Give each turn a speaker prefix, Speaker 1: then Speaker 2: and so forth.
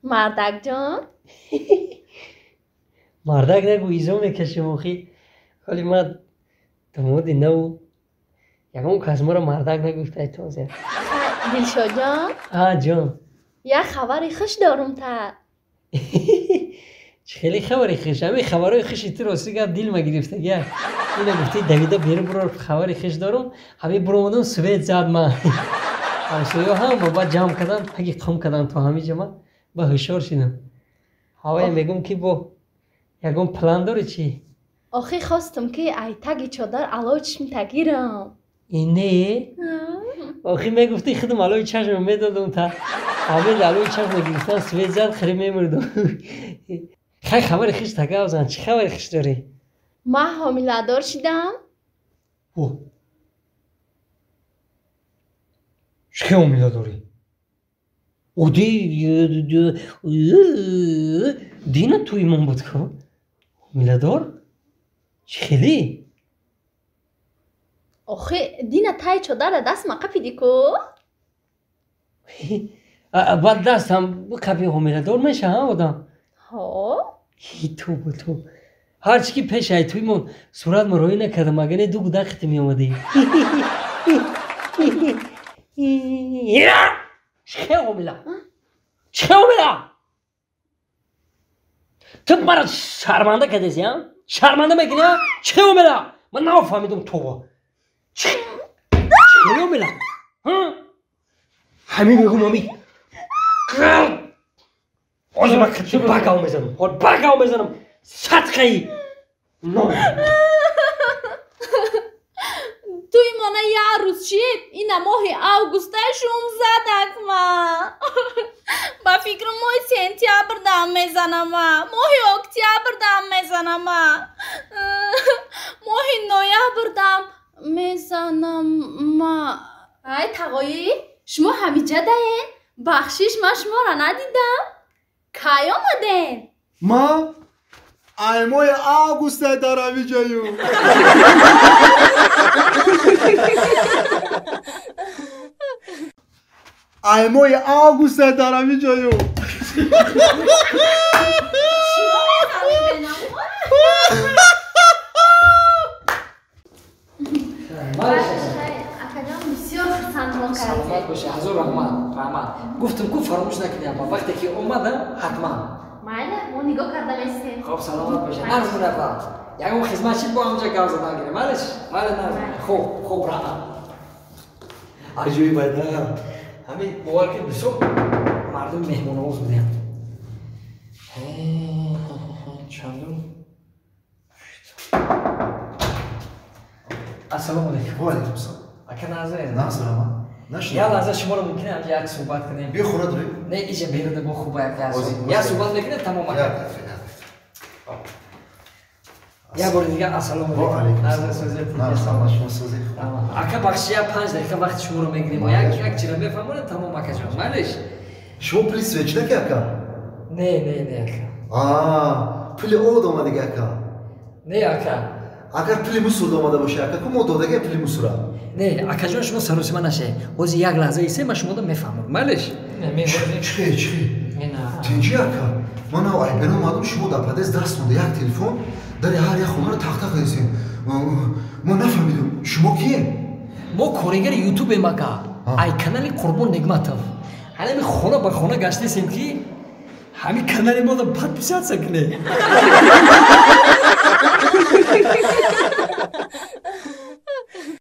Speaker 1: مردک جان
Speaker 2: مردک نگو ایزو میکشیم آخی ولی ما دمود نو یکم کس ما رو مردک نگفته تازه
Speaker 1: دلشاد جان
Speaker 2: جان
Speaker 1: یه خبری خوش دارم تا
Speaker 2: خیلی خبری خوش همین خبرهای خوشی تو راستی که دل ما گرفته گه اینه گفتی دویده بیرون برو خبری خوش دارم همین برو سویت زد من همسویا هم با جمع کردن اگه قم کردن تو همین جمع با هشار شدم هوای میگم که با یکم پلان داری چی؟
Speaker 1: آخه خواستم که ای تگی چادر علای چشم تگیرم
Speaker 2: اینه؟ آخه میگفتی خودم علای چشم میدادم تا همین علای چشم گرفتن سویت زد خیلی میمردم خیلی خبر خوش تگه بزن چه خبر خوش داری؟
Speaker 1: ما حامله دار شدم
Speaker 2: چه حامله داری؟ او دینا توی من بود که حامله دار؟ خیلی؟
Speaker 1: آخه دینا تای چادر دست ما قپیدی کو؟
Speaker 2: بعد دست هم قپی حامله دار میشه ها آدم
Speaker 1: ها؟
Speaker 2: تو هرچی که پیش ای توی من صورت مروی نکردم اگه نه دو گوده خطی می آمدی چه حامله؟ چه حامله؟ تو مرا شرمنده کردیزی ها؟ شرمنده میکنی ها؟ چه حامله؟ من نفهمیدم تو با چه حامله؟ همین میگم مامی آزی من کتی بگاو میزنم بگاو میزنم صدقهی
Speaker 1: توی مانه یه روز شید این ماه اوگوسته 16 ما با فکر ماه سنتیابر دام میزنم ماه اکتبر دام میزنم ماه نوامبر دام میزنم ای تقایی شما همیجه دهین بخشیش ما شما را ندیدم کی آمدین
Speaker 3: ما ای ماه اوگوسته دارم اینجایو ای ماه اوگوسته دارم اینجایو
Speaker 2: سلامت باشه حضور رحمت گفتم کو فراموش نکنی اما وقتی که اومدم حتما
Speaker 1: ماله ما نگاه کرده میستیم
Speaker 2: خب سلامت باشه نرز رفت یکم خدمتچی با همونجا گاز نگیره مالش مال نرز خوب رحمت عجیبی باید همین باور که بسو مردم مهمون آموز بودیم چندم السلام علیکم
Speaker 3: و علیکم السلام
Speaker 2: اکه نازه
Speaker 3: ناصر اما
Speaker 2: یا لحظه شما رو ممکنه همجا یک صحبت کنیم
Speaker 3: بیا خونه داری؟
Speaker 2: نه ایجا بیرده با خوبه یا صحبت میکنه تمام یا بار دیگه السلام علیکم نازه سوزی اکه بخشی 5 دقیقه وقت شما رو میگیریم و یک چیزا بفهمونه تمام اکه جان مالش
Speaker 3: شما پلی سویچ نکی اکا؟
Speaker 2: نه اکا
Speaker 3: پلی اود آمده گه اکا؟
Speaker 2: نه اکا
Speaker 3: اگر پلی مسور آمده باشه اکا کم دادگه پلی مسورا؟
Speaker 2: نه اکا جان شما سروسی من نشه بازی یک لحظه ایسه ما شما رو میفهمم مالش
Speaker 3: چی؟ تینجی اکا من او ای برام آدم شما در پدیز درست مونده یک تلفن در هر یک خونه رو تخت خیزیم ما نفهمیدم شما کیه؟
Speaker 2: ما کارگر یوتیوب مکا ای کانال قربان نگمتم همین خونه به خونه گشتیم که همین کانال ما رو پد پیشت سکنه